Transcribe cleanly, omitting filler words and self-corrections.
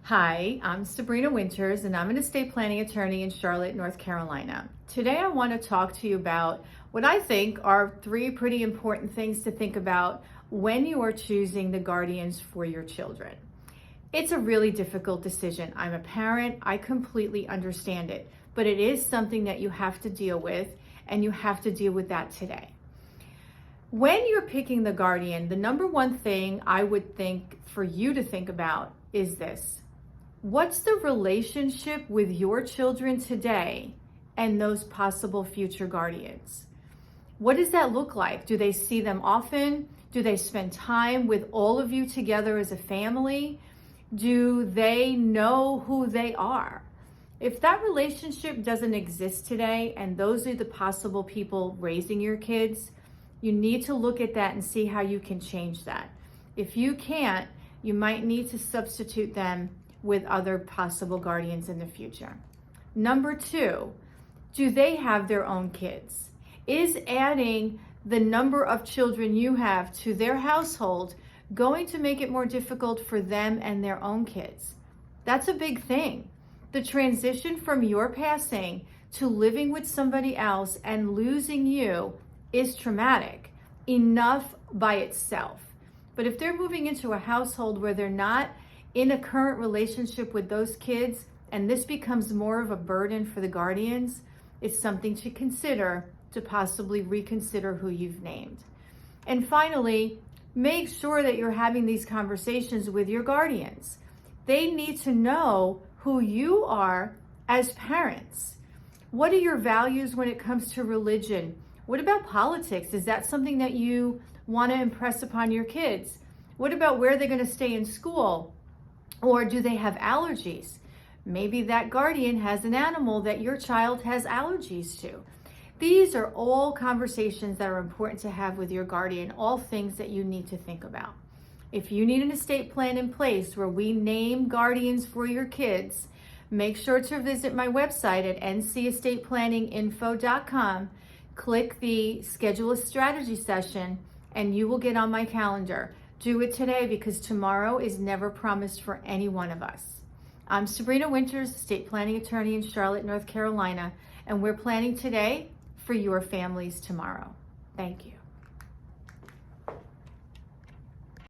Hi, I'm Sabrina Winters, and I'm an estate planning attorney in Charlotte, North Carolina. Today I want to talk to you about what I think are three pretty important things to think about when you are choosing the guardians for your children. It's a really difficult decision. I'm a parent, I completely understand it, but it is something that you have to deal with, and you have to deal with that today. When you're picking the guardian, the number one thing I would think for you to think about is this. What's the relationship with your children today and those possible future guardians? What does that look like? Do they see them often? Do they spend time with all of you together as a family? Do they know who they are? If that relationship doesn't exist today and those are the possible people raising your kids, you need to look at that and see how you can change that. If you can't, you might need to substitute them with other possible guardians in the future. Number two, do they have their own kids? Is adding the number of children you have to their household going to make it more difficult for them and their own kids? That's a big thing. The transition from your passing to living with somebody else and losing you is traumatic enough by itself. But if they're moving into a household where they're not in a current relationship with those kids, and this becomes more of a burden for the guardians, it's something to consider to possibly reconsider who you've named. And finally, make sure that you're having these conversations with your guardians. They need to know who you are as parents. What are your values when it comes to religion? What about politics? Is that something that you want to impress upon your kids? What about where they're going to stay in school? Or do they have allergies? Maybe that guardian has an animal that your child has allergies to. These are all conversations that are important to have with your guardian, all things that you need to think about. If you need an estate plan in place where we name guardians for your kids, make sure to visit my website at ncestateplanninginfo.com, click the schedule a strategy session, and you will get on my calendar. Do it today because tomorrow is never promised for any one of us. I'm Sabrina Winters, estate planning attorney in Charlotte, North Carolina, and we're planning today for your families tomorrow. Thank you.